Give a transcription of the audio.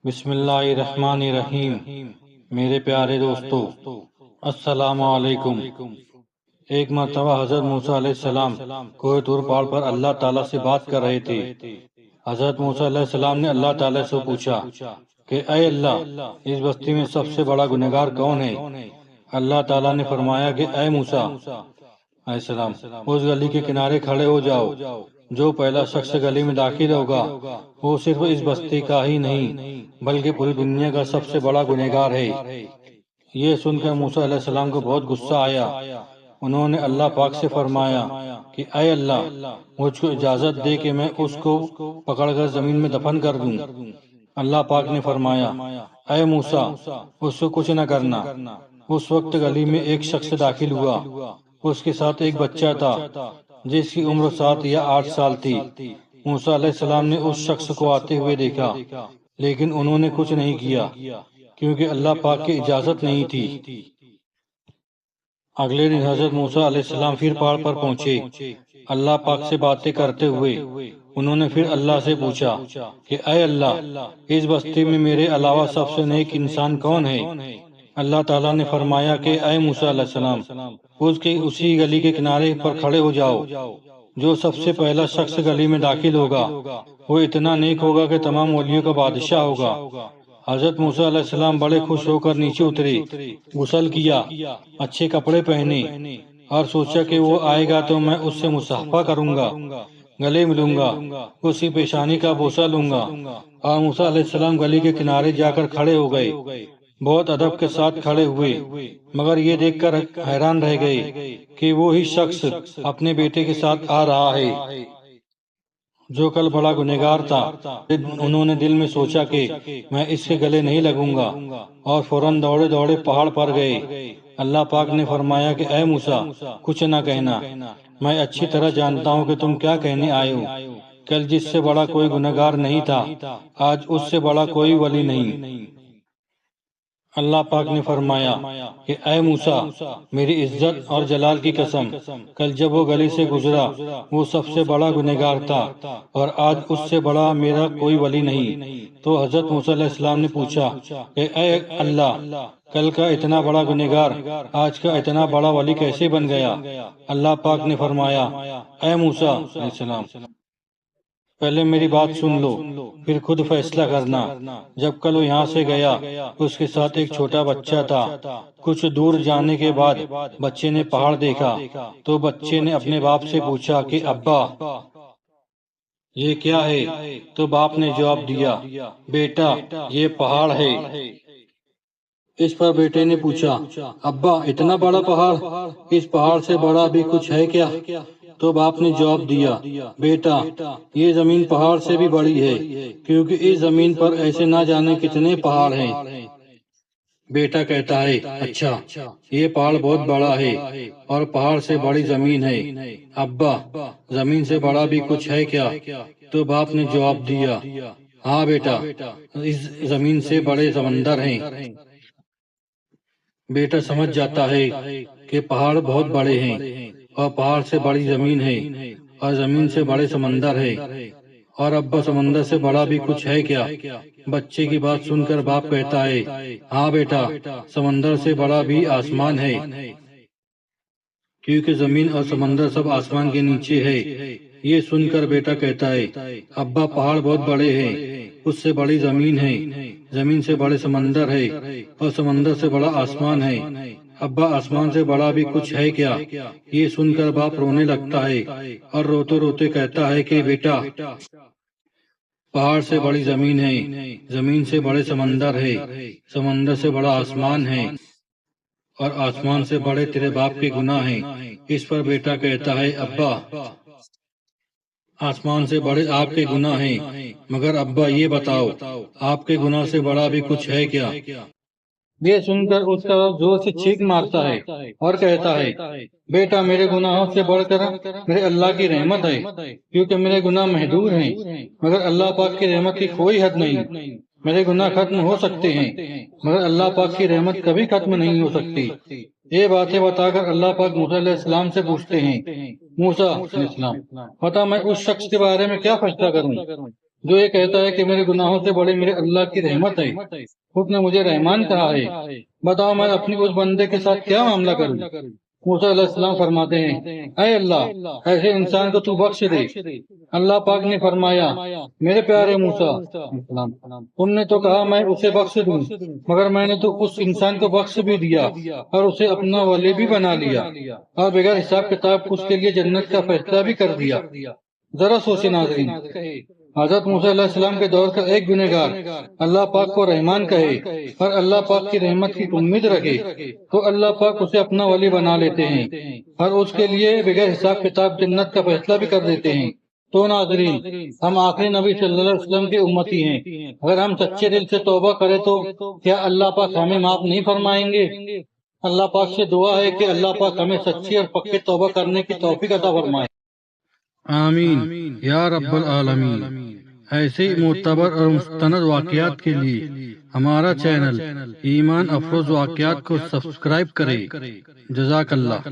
بسم اللہ الرحمن الرحیم۔ میرے پیارے دوستو، السلام علیکم۔ ایک مرتبہ حضرت موسیٰ علیہ السلام کوہ طور پہاڑ پر اللہ تعالیٰ سے بات کر رہے تھے۔ حضرت موسیٰ علیہ السلام نے اللہ تعالیٰ سے پوچھا کہ اے اللہ، اس بستی میں سب سے بڑا گنہگار کون ہے؟ اللہ تعالیٰ نے فرمایا کہ اے موسیٰ علیہ السلام، اس گلی کے کنارے کھڑے ہو جاؤ۔ جو پہلا شخص گلی میں داخل ہوگا وہ صرف اس بستی کا ہی نہیں بلکہ پوری دنیا کا سب سے بڑا گنہگار ہے۔ یہ سن کر موسیٰ علیہ السلام کو بہت غصہ آیا۔ انہوں نے اللہ پاک سے فرمایا کہ اے اللہ، مجھ کو اجازت دے کہ میں اس کو پکڑ کر زمین میں دفن کر دوں۔ اللہ پاک نے فرمایا اے موسیٰ، اس کو کچھ نہ کرنا۔ اس وقت گلی میں ایک شخص داخل ہوا۔ اس کے ساتھ ایک بچہ تھا جس کی عمر 7 یا 8 سال تھی۔ موسیٰ علیہ السلام نے اس شخص کو آتے ہوئے دیکھا، لیکن انہوں نے کچھ نہیں کیا کیونکہ اللہ پاک کی اجازت نہیں تھی۔ اگلے دن حضرت موسیٰ علیہ السلام پھر پہاڑ پر پہنچے۔ اللہ پاک سے باتیں کرتے ہوئے انہوں نے پھر اللہ سے پوچھا کہ اے اللہ، اس بستی میں میرے علاوہ سب سے نیک انسان کون ہے؟ اللہ تعالیٰ نے فرمایا کہ اے موسیٰ علیہ السلام، اسی گلی کے کنارے پر کھڑے ہو جاؤ۔ جو سب سے پہلا شخص گلی میں داخل ہوگا وہ اتنا نیک ہوگا کہ تمام ولیوں کا بادشاہ ہوگا۔ حضرت موسیٰ علیہ السلام بڑے خوش ہو کر نیچے اترے، غسل کیا، اچھے کپڑے پہنے اور سوچا کہ وہ آئے گا تو میں اس سے مصافحہ کروں گا، گلے ملوں گا، اس کی پیشانی کا بوسہ لوں گا۔ اور موسیٰ علیہ السلام گلی کے کنارے جا کر کھڑے ہو گئے، بہت ادب کے ساتھ کھڑے ہوئے، مگر یہ دیکھ کر حیران رہ گئے کہ وہی شخص اپنے بیٹے کے ساتھ آ رہا ہے جو کل بڑا گنہگار تھا۔ انہوں نے دل میں سوچا کہ میں اس کے گلے نہیں لگوں گا، اور فوراً دوڑے دوڑے پہاڑ پر گئے۔ اللہ پاک نے فرمایا کہ اے موسیٰ، کچھ نہ کہنا، میں اچھی طرح جانتا ہوں کہ تم کیا کہنے آئے ہو۔ کل جس سے بڑا کوئی گنہگار نہیں تھا، آج اس سے بڑا کوئی ولی نہیں۔ اللہ پاک نے فرمایا کہ اے موسیٰ، میری عزت اور جلال کی قسم، کل جب وہ گلی سے گزرا وہ سب سے بڑا گنہگار تھا، اور آج اس سے بڑا میرا کوئی ولی نہیں۔ تو حضرت موسیٰ علیہ السلام نے پوچھا کہ اے اللہ، کل کا اتنا بڑا گنہگار آج کا اتنا بڑا ولی کیسے بن گیا؟ اللہ پاک نے فرمایا اے موسیٰ علیہ السلام، پہلے میری بات سن لو، پھر خود فیصلہ کرنا۔ جب کل وہ یہاں سے گیا، اس کے ساتھ ایک چھوٹا بچہ تھا۔ کچھ دور جانے کے بعد بچے نے پہاڑ دیکھا، تو بچے نے اپنے باپ سے پوچھا کہ ابا، یہ کیا ہے؟ تو باپ نے جواب دیا، بیٹا، یہ پہاڑ ہے۔ اس پر بیٹے نے پوچھا، ابا، اتنا بڑا پہاڑ، اس پہاڑ سے بڑا بھی کچھ ہے کیا؟ تو باپ نے جواب دیا، بیٹا، یہ زمین پہاڑ سے بھی بڑی ہے، کیونکہ اس زمین پر ایسے نہ جانے کتنے پہاڑ ہیں۔ بیٹا کہتا ہے، اچھا، یہ پہاڑ بہت بڑا ہے اور پہاڑ سے بڑی زمین ہے۔ ابا، زمین سے بڑا بھی کچھ ہے کیا؟ تو باپ نے جواب دیا، ہاں بیٹا، اس زمین سے بڑے سمندر ہیں۔ بیٹا سمجھ جاتا ہے کہ پہاڑ بہت بڑے ہیں اور پہاڑ سے بڑی زمین ہے اور زمین سے بڑے سمندر ہے، اور ابا، سمندر سے بڑا بھی کچھ ہے کیا؟ بچے کی بات سن کر باپ کہتا ہے، ہاں بیٹا، سمندر سے بڑا بھی آسمان ہے، کیونکہ زمین اور سمندر سب آسمان کے نیچے ہے۔ یہ سن کر بیٹا کہتا ہے، ابا، پہاڑ بہت بڑے ہیں، اس سے بڑی زمین ہے، زمین سے بڑے سمندر ہے اور سمندر سے بڑا آسمان ہے۔ ابا، آسمان سے بڑا بھی کچھ ہے کیا؟ یہ سن کر باپ رونے لگتا ہے اور روتے روتے کہتا ہے کہ بیٹا، پہاڑ سے بڑی زمین ہے، زمین سے بڑے سمندر ہے، سمندر سے بڑا آسمان ہے، اور آسمان سے بڑے تیرے باپ کے گناہ ہیں۔ اس پر بیٹا کہتا ہے، ابا، آسمان سے بڑے آپ کے گناہ ہیں، مگر ابا یہ بتاؤ، آپ کے گناہ سے بڑا بھی کچھ ہے کیا؟ یہ سن کر اس کا زور سے چیخ مارتا ہے اور کہتا ہے، بیٹا، میرے گناہوں سے بڑھ کر میرے اللہ کی رحمت ہے، کیونکہ میرے گناہ محدود ہیں، مگر اللہ پاک کی رحمت کی کوئی حد نہیں۔ میرے گناہ ختم ہو سکتے ہیں، مگر اللہ پاک کی رحمت کبھی ختم نہیں ہو سکتی۔ یہ باتیں بتا کر اللہ پاک موسیٰ علیہ السلام سے پوچھتے ہیں، موسیٰ علیہ السلام، بتا، میں اس شخص کے بارے میں کیا فیصلہ کروں جو یہ کہتا ہے کہ میرے گناہوں سے بڑے میرے اللہ کی رحمت ہے، اس نے مجھے رحمان کہا ہے، بتاؤ میں اپنی اس بندے کے ساتھ کیا معاملہ کروں؟ موسیٰ علیہ السلام فرماتے ہیں، اے اللہ ایسے انسان کو تو بخش دے۔ اللہ پاک نے فرمایا، میرے پیارے موسیٰ السلام، تم نے تو کہا میں اسے بخش دوں، مگر میں نے تو اس انسان کو بخش بھی دیا اور اسے اپنا ولی بھی بنا لیا، اور بغیر حساب کتاب اس کے لیے جنت کا فیصلہ بھی کر دیا۔ ذرا سوچے ناظرین، حضرت موسیٰ علیہ السلام کے دور کا ایک گنہگار اللہ پاک کو رحمان کہے اور اللہ پاک کی رحمت کی امید رکھے تو اللہ پاک اسے اپنا ولی بنا لیتے ہیں اور اس کے لیے بغیر حساب کتاب جنت کا فیصلہ بھی کر دیتے ہیں۔ تو ناظرین، ہم آخری نبی صلی اللہ علیہ وسلم کے امتی ہیں، اگر ہم سچے دل سے توبہ کریں تو کیا اللہ پاک ہمیں معاف نہیں فرمائیں گے؟ اللہ پاک سے دعا ہے کہ اللہ پاک ہمیں سچی اور پکی توبہ کرنے کی توفیق عطا فرمائے۔ آمین یا رب العالمین۔ ایسے معتبر اور مستند واقعات کے لیے ہمارا چینل ایمان افروز واقعات کو سبسکرائب کریں۔ جزاک اللہ۔